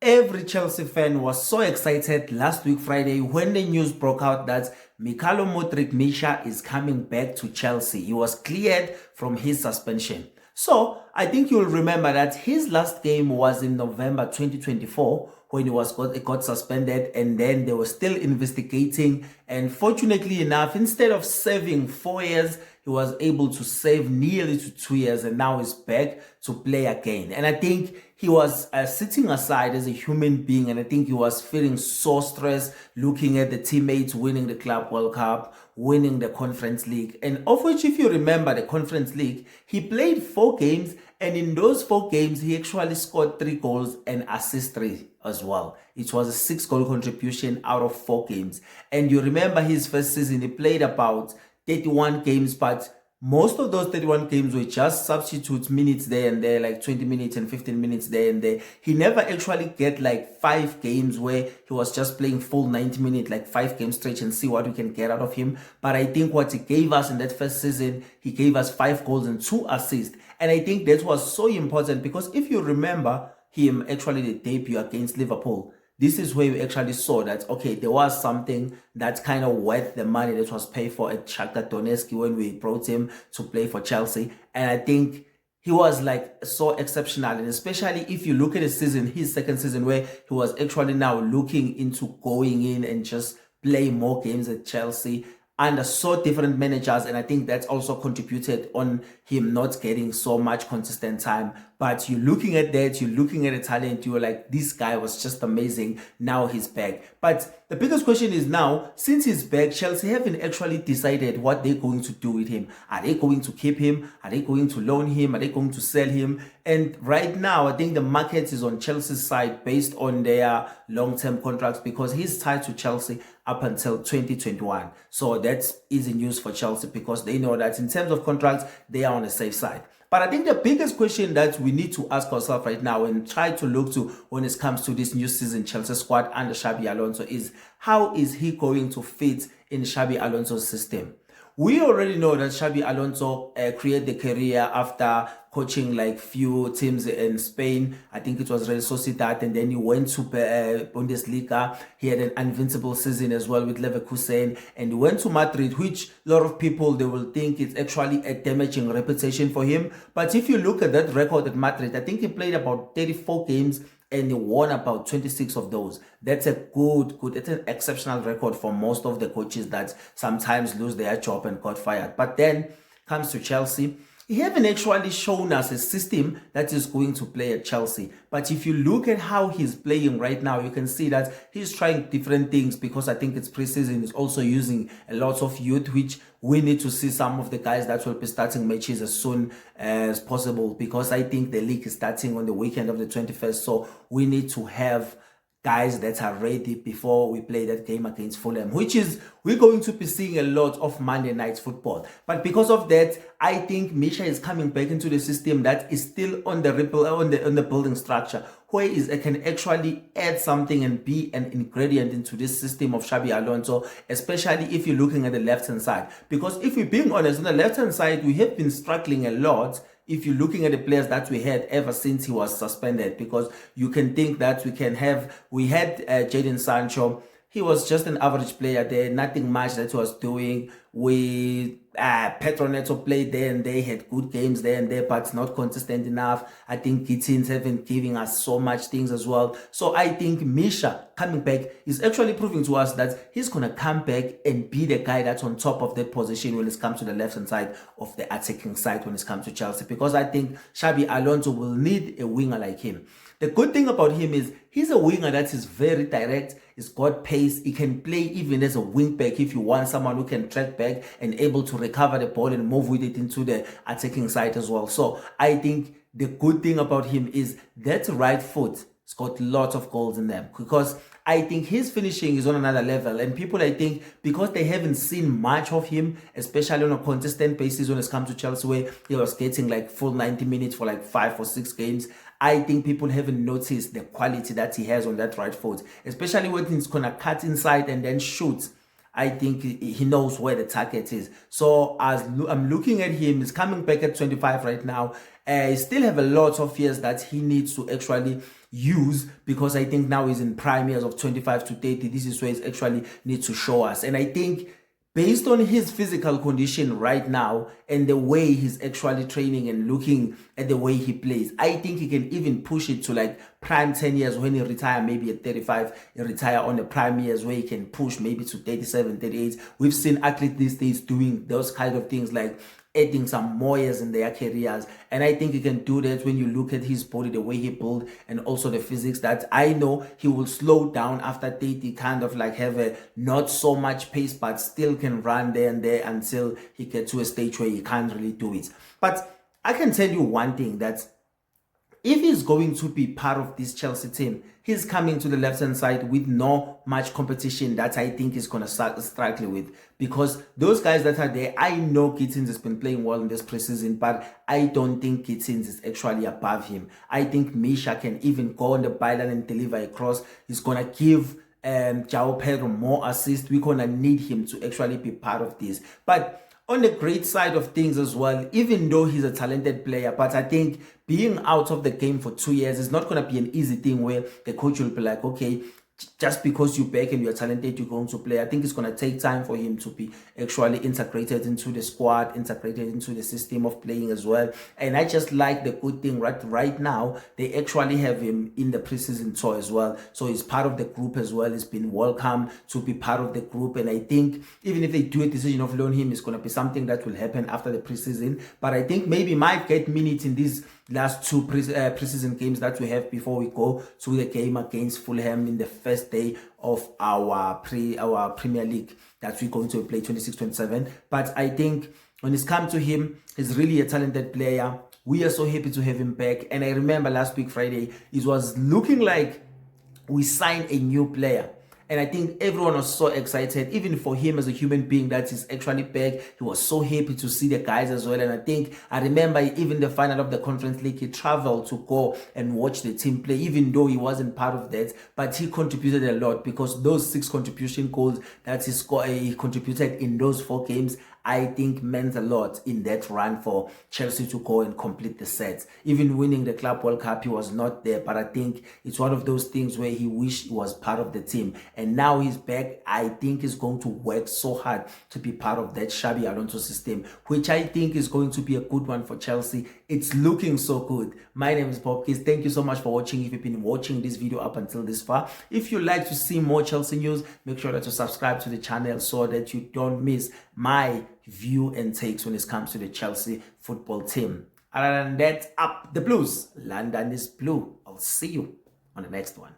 Every Chelsea fan was so excited last week Friday when the news broke out that Mykhailo Mudryk Misha is coming back to Chelsea. He was cleared from his suspension. So I think you'll remember that his last game was in November 2024 when he got suspended, and then they were still investigating. And fortunately enough, instead of serving 4 years, he was able to save nearly to 2 years, and now he's back to play again. And I think he was sitting aside as a human being, and I think he was feeling so stressed looking at the teammates winning the Club World Cup, winning the Conference League, and of which, if you remember the Conference League, he played 4 games, and in those 4 games he actually scored 3 goals and assist 3 as well. It was a 6 goal contribution out of 4 games. And you remember his first season, he played about 31 games, but most of those 31 games were just substitute minutes there and there, like 20 minutes and 15 minutes there and there. He never actually get like 5 games where he was just playing full 90 minutes, like 5 game stretch, and see what we can get out of him. But I think what he gave us in that first season, he gave us 5 goals and 2 assists. And I think that was so important because if you remember him actually the debut against Liverpool, this is where we actually saw that, okay, there was something that's kind of worth the money that was paid for at Shakhtar Donetsk when we brought him to play for Chelsea. And I think he was like so exceptional. And especially if you look at his second season, where he was actually now looking into going in and just play more games at Chelsea under so different managers, and I think that's also contributed on him not getting so much consistent time. But you're looking at that, you're looking at the talent, you're like, this guy was just amazing. Now he's back. But the biggest question is now, since he's back, Chelsea haven't actually decided what they're going to do with him. Are they going to keep him? Are they going to loan him? Are they going to sell him? And right now, I think the market is on Chelsea's side based on their long-term contracts, because he's tied to Chelsea up until 2021. So that's easy news for Chelsea because they know that in terms of contracts, they are on the safe side. But I think the biggest question that we need to ask ourselves right now and try to look to when it comes to this new season Chelsea squad under Xabi Alonso is, how is he going to fit in Xabi Alonso's system? We already know that Xabi Alonso created a career after coaching like few teams in Spain. I think it was Real Sociedad, and then he went to Bundesliga. He had an invincible season as well with Leverkusen, and he went to Madrid, which a lot of people, they will think it's actually a damaging reputation for him. But if you look at that record at Madrid, I think he played about 34 games and he won about 26 of those. That's a it's an exceptional record for most of the coaches that sometimes lose their job and got fired. But then comes to Chelsea, he haven't actually shown us a system that is going to play at Chelsea. But if you look at how he's playing right now, you can see that he's trying different things, because I think it's preseason. He's also using a lot of youth, which we need to see some of the guys that will be starting matches as soon as possible, because I think the league is starting on the weekend of the 21st. So we need to have guys that are ready before we play that game against Fulham, which is, we're going to be seeing a lot of Monday night football. But because of that, I think Misha is coming back into the system that is still on the building structure, where it can actually add something and be an ingredient into this system of Xabi Alonso, especially if you're looking at the left-hand side. Because if we're being honest, on the left-hand side, we have been struggling a lot if you're looking at the players that we had ever since he was suspended, because you can think that we had Jadon Sancho. He was just an average player there, nothing much that he was doing. Pedro Neto played there and they had good games there and there, but not consistent enough. I think Gittins haven't given us so much things as well. So I think Misha coming back is actually proving to us that he's going to come back and be the guy that's on top of that position when it comes to the left-hand side of the attacking side when it comes to Chelsea, because I think Xabi Alonso will need a winger like him. The good thing about him is he's a winger that is very direct. He's got pace. He can play even as a wing back if you want someone who can track back and able to recover the ball and move with it into the attacking side as well. So I think the good thing about him is that right foot. It's got lots of goals in them, because I think his finishing is on another level. And people, I think, because they haven't seen much of him, especially on a consistent basis when it comes to Chelsea, where he was getting like full 90 minutes for like 5 or 6 games, I think people haven't noticed the quality that he has on that right foot, especially when he's going to cut inside and then shoot. I think he knows where the target is. So as I'm looking at him, he's coming back at 25 right now. He still have a lot of years that he needs to actually use, because I think now he's in prime years of 25 to 30. This is where he actually needs to show us. And I think based on his physical condition right now and the way he's actually training and looking at the way he plays, I think he can even push it to like prime 10 years when he retire, maybe at 35, he retire on the prime years where he can push maybe to 37, 38. We've seen athletes these days doing those kind of things, like adding some more years in their careers, and I think he can do that when you look at his body, the way he built, and also the physics. That I know he will slow down after 30, kind of like have a not so much pace, but still can run there and there until he gets to a stage where he can't really do it. But I can tell you one thing, that if he's going to be part of this Chelsea team, he's coming to the left-hand side with no much competition that I think he's going to struggle with. Because those guys that are there, I know Gittins has been playing well in this preseason, but I don't think Gittins is actually above him. I think Misha can even go on the byline and deliver a cross. He's going to give João Pedro more assists. We're going to need him to actually be part of this. But on the great side of things as well, even though he's a talented player, but I think being out of the game for 2 years is not going to be an easy thing where the coach will be like, okay, just because you're back and you're talented, you're going to play. I think it's going to take time for him to be actually integrated into the squad, integrated into the system of playing as well. And I just like the good thing right now, they actually have him in the preseason tour as well. So he's part of the group as well. He's been welcome to be part of the group. And I think even if they do a decision of loan him, it's going to be something that will happen after the preseason. But I think maybe might get minutes in these last two preseason games that we have before we go to the game against Fulham in the first day of our Premier League that we're going to play 26-27. But I think when it's come to him, he's really a talented player. We are so happy to have him back. And I remember last week Friday, it was looking like we signed a new player. And I think everyone was so excited, even for him as a human being, that he's actually back. He was so happy to see the guys as well. And I remember even the final of the Conference League, he traveled to go and watch the team play, even though he wasn't part of that. But he contributed a lot, because those 6 contribution goals that he contributed in those 4 games, I think meant a lot in that run for Chelsea to go and complete the sets. Even winning the Club World Cup, he was not there, but I think it's one of those things where he wished he was part of the team. And now he's back. I think he's going to work so hard to be part of that Xabi Alonso system, which I think is going to be a good one for Chelsea. It's looking so good. My name is Bob Kiss. Thank you so much for watching. If you've been watching this video up until this far, if you like to see more Chelsea news, make sure that you subscribe to the channel so that you don't miss my view and takes when it comes to the Chelsea football team. Other than that, up the Blues. London is blue. I'll see you on the next one.